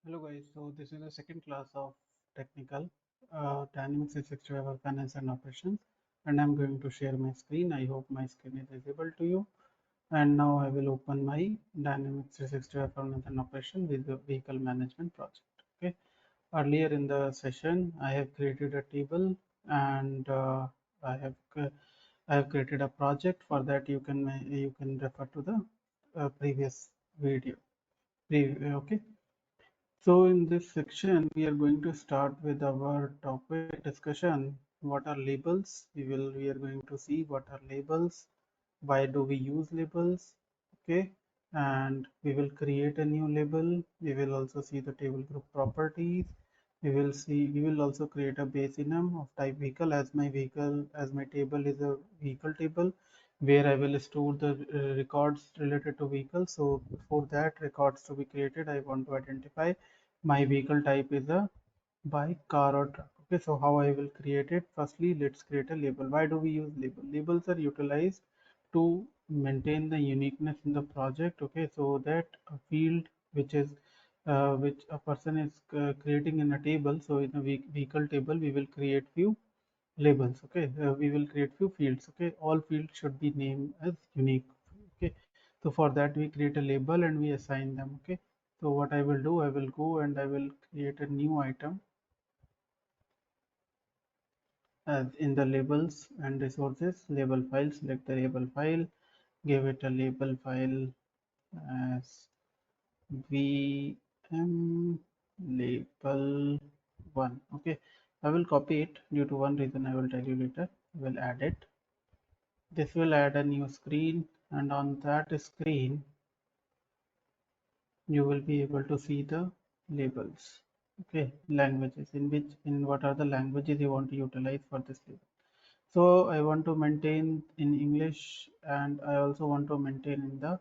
Hello guys, so this is the second class of technical Dynamics 365 for finance and operations, and I'm going to share my screen. I hope my screen is visible to you. And now I will open my Dynamics 365 finance and operation with the vehicle management project. Okay. Earlier in the session, I have created a table and I have I have created a project. For that, you can refer to the previous video. Okay. So in this section, we are going to start with our topic discussion. What are labels? We are going to see what are labels, why do we use labels, okay? And we will create a new label. We will also see the table group properties. We will also create a base enum of type vehicle as my table is a vehicle table where I will store the records related to vehicles. So for that records to be created, I want to identify my vehicle type is a bike, car or truck. Okay, so how I will create it? Firstly, let's create a label. Why do we use label? Labels are utilized to maintain the uniqueness in the project. Okay, so that a field which a person is creating in a table. So in a vehicle table, we will create few labels. Okay, we will create few fields. Okay, all fields should be named as unique. Okay, so for that we create a label and we assign them. Okay, so what I will do, I will go and I will create a new item as in the labels and resources label file. Select the label file, give it a label file as vm label 1. Okay, I will copy it due to one reason I will tell you later. I will add it. This will add a new screen, and on that screen you will be able to see the labels. Okay, languages in what are the languages you want to utilize for this label. So I want to maintain in English, and I also want to maintain in the,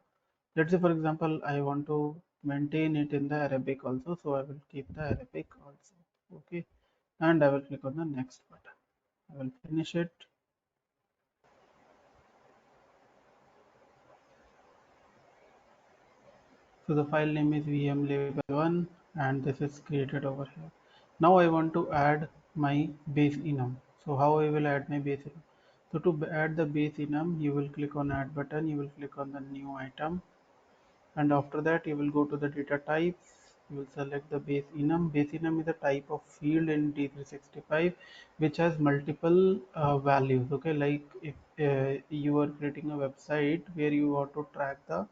let's say for example, I want to maintain it in the Arabic also. So I will keep the Arabic also. Okay, and I will click on the next button. I will finish it. So the file name is VM label1 and this is created over here. Now I want to add my base enum. So how I will add my base enum? So to add the base enum, you will click on add button, you will click on the new item, and after that you will go to the data types. You will select the base enum. Base enum is a type of field in D365 which has multiple values. Okay, like if you are creating a website where you want to track the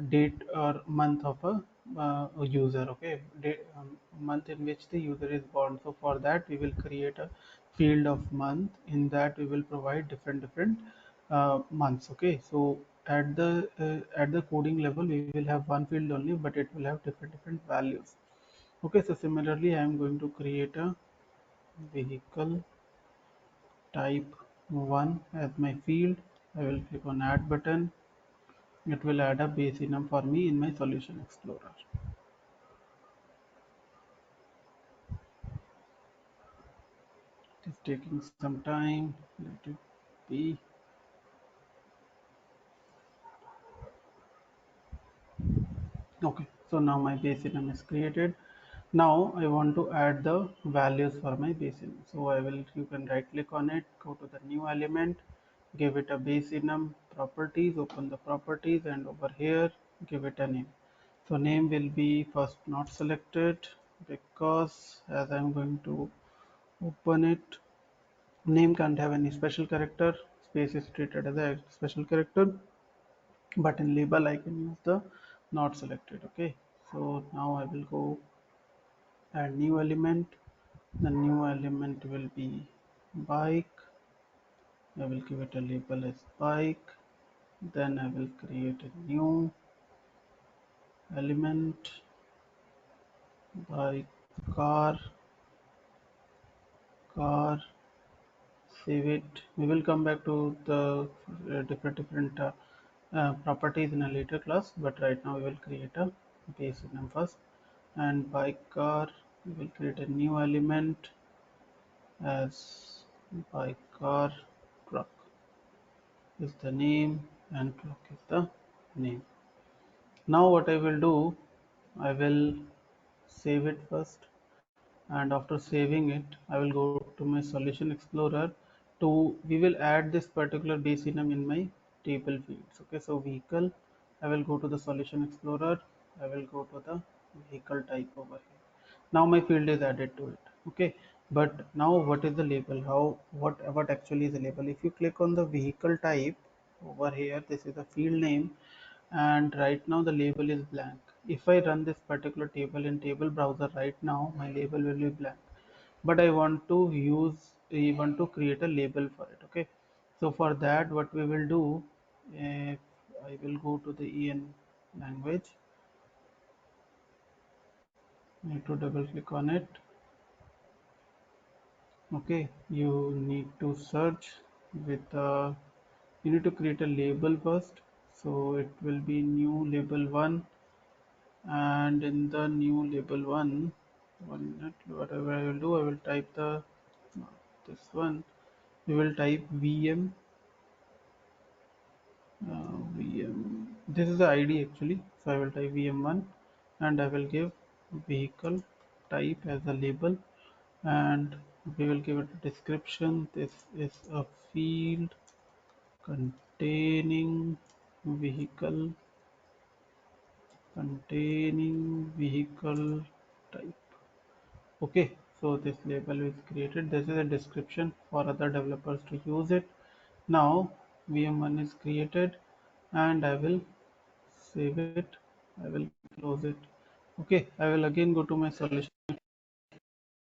date or month of a user. Okay, month in which the user is born. So for that we will create a field of month. In that we will provide different months. Okay, so at the coding level we will have one field only, but it will have different values. Okay, so similarly I am going to create a vehicle type 1 as my field. I will click on add button. It will add a base enum for me in my solution explorer. It is taking some time. Let it be. Okay, so now my base enum is created. Now I want to add the values for my base enum. So you can right click on it, go to the new element, give it a base enum properties, open the properties, and over here give it a name. So name will be first not selected because as I'm going to open it, name can't have any special character. Space is treated as a special character, but in label I can use the not selected. Okay, so now I will go add new element. The new element will be bike. I will give it a label as bike. Then I will create a new element, bike, car, car, save it. We will come back to the different properties in a later class, but right now we will create a base name first. And bike car, we will create a new element as bike car truck is the name and truck is the name. Now what I will do, I will save it first, and after saving it I will go to my solution explorer. To We will add this particular base enum in my table fields. Okay, so vehicle, I will go to the solution explorer, I will go to the vehicle type over here. Now my field is added to it. Okay, but now what is the label? How, what actually is the label? If you click on the vehicle type over here, this is the field name, and right now the label is blank. If I run this particular table in table browser right now, my label will be blank, but I want to want to create a label for it. Okay, so for that what we will do, if I will go to the en language, need to double click on it. Okay, you need to search with you need to create a label first, so it will be new label 1, and in the new label 1 minute, whatever I will do, I will type the this one, we will type vm, vm, this is the id actually, so I will type vm1, and I will give vehicle type as a label, and we will give it a description. This is a field containing vehicle vehicle type. Okay, so this label is created. This is a description for other developers to use it. Now VM1 is created, and I will save it. I will close it. Okay, I will again go to my solution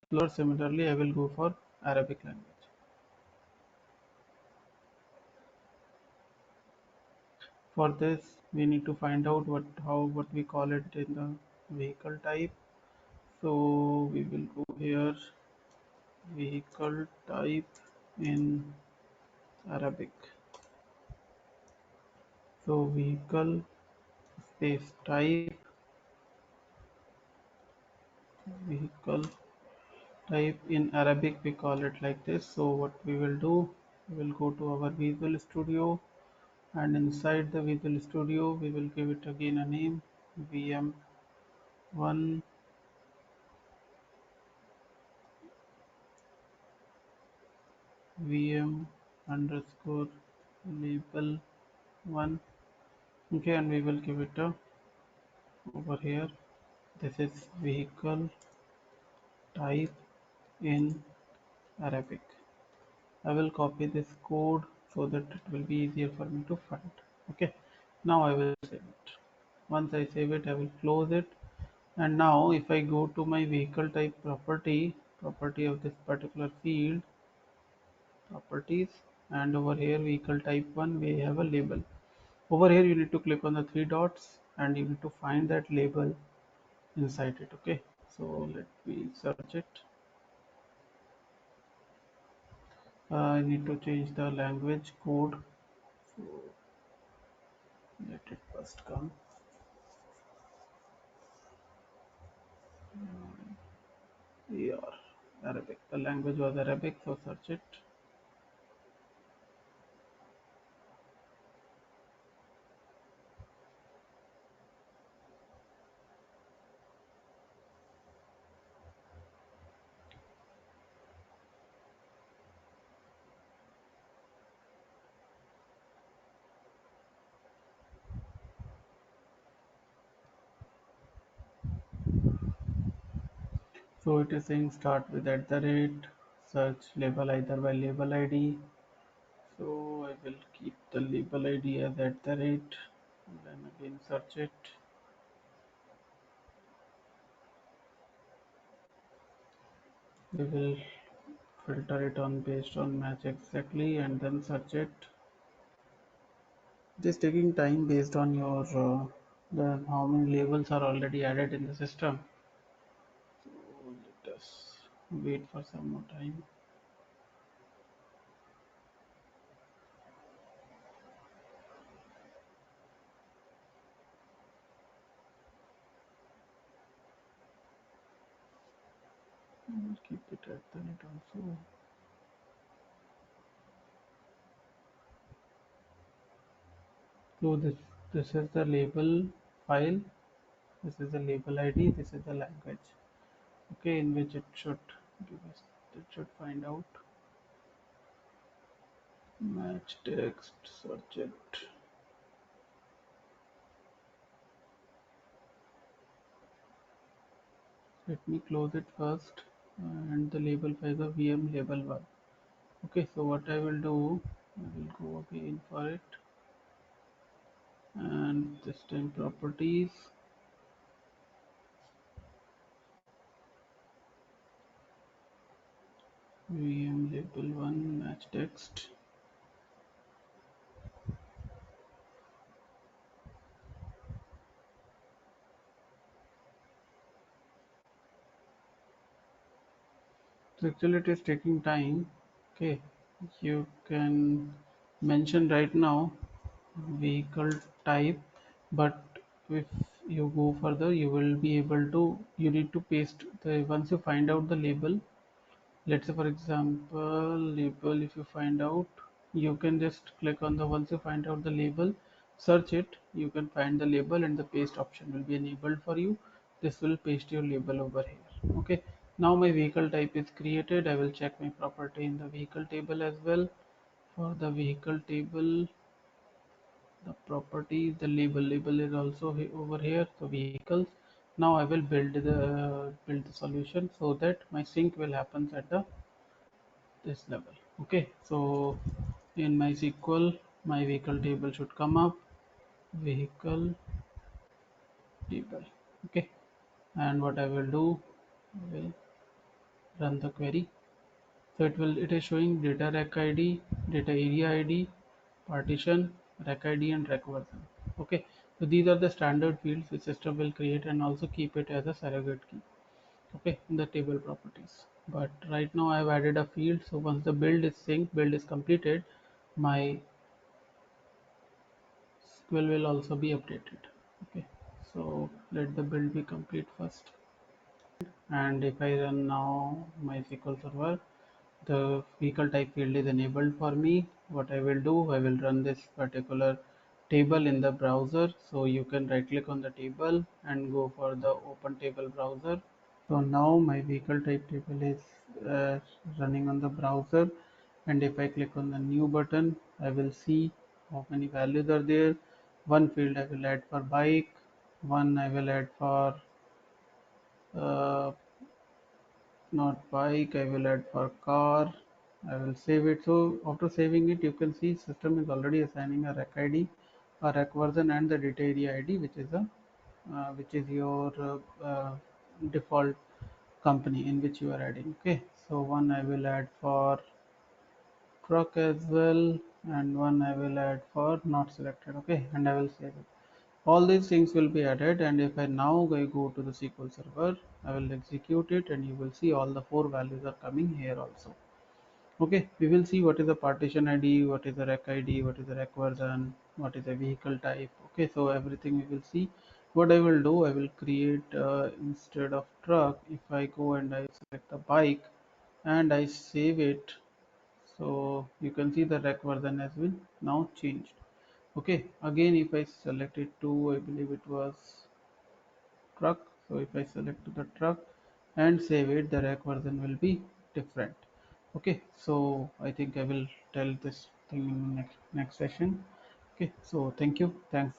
explorer. Similarly, I will go for Arabic language. For this, we need to find out what we call it in the vehicle type. So we will go here, vehicle type in Arabic. So vehicle space type, vehicle type in Arabic, we call it like this. So what we will do, we will go to our Visual Studio, and inside the Visual Studio we will give it again a name, VM1 VM underscore label 1. Okay, and we will give it a over here, this is vehicle type in Arabic. I will copy this code so that it will be easier for me to find. Okay, now I will save it. Once I save it, I will close it. And now if I go to my vehicle type property of this particular field, properties, and over here vehicle type 1, we have a label. Over here you need to click on the three dots, and you need to find that label inside it. Okay, so let me search it. I need to change the language code, so let it first come. Yeah, Arabic. The language was Arabic, so search it. So it is saying start with at the rate, search label either by label ID. So I will keep the label ID as at the rate, and then again search it. We will filter it on based on match exactly, and then search it. It is taking time based on your the how many labels are already added in the system. So let us wait for some more time. I'll keep it at the rate also. So this is the label file, this is the label ID, this is the language. okay, in which it should give us, it should find out match text, search it. Let me close it first, and the label file is VM label 1. Okay, so what I will do, I will go again for it, and this time properties, VM label 1 match text. So actually it is taking time. Okay, you can mention right now vehicle type, but if you go further, you will be able to, you need to paste the, once you find out the label, let's say for example label, if you find out, you can just click on the, once you find out the label, search it, you can find the label and the paste option will be enabled for you. This will paste your label over here. Okay, now my vehicle type is created. I will check my property in the vehicle table as well. For the vehicle table, the properties, the label is also over here, so vehicles. Now I will build the solution so that my sync will happen at the this level. Okay, so in MySQL, my vehicle table should come up, vehicle table. Okay, and what I will do, I will run the query. So it is showing data rec id, data area id, partition, rec id and rec version. Okay, so these are the standard fields which system will create and also keep it as a surrogate key, okay, in the table properties. But right now I've added a field, so once the build is completed, my SQL will also be updated. Okay, so let the build be complete first, and if I run now my SQL server, the vehicle type field is enabled for me. What I will do, I will run this particular table in the browser. So you can right click on the table and go for the open table browser. So now my vehicle type table is running on the browser, and if I click on the new button, I will see how many values are there. One field I will add for bike, one I will add for uh, not bike, I will add for car. I will save it. So after saving it, you can see system is already assigning a rec id, a rec version and the data area id, which is a which is your default company in which you are adding. Okay, so one I will add for truck as well, and one I will add for not selected. Okay, and I will save it. All these things will be added, and if I now go to the SQL server, I will execute it, and you will see all the four values are coming here also. Okay, we will see what is the partition ID, what is the rec ID, what is the rec version, what is the vehicle type. Okay, so everything we will see. What I will do, I will create instead of truck, if I go and I select the bike and I save it, so you can see the rec version has been now changed. Okay, again if I select it to, I believe it was truck, so if I select the truck and save it, the rec version will be different. Okay, so I think I will tell this thing in next session. Okay, so thank you, thanks.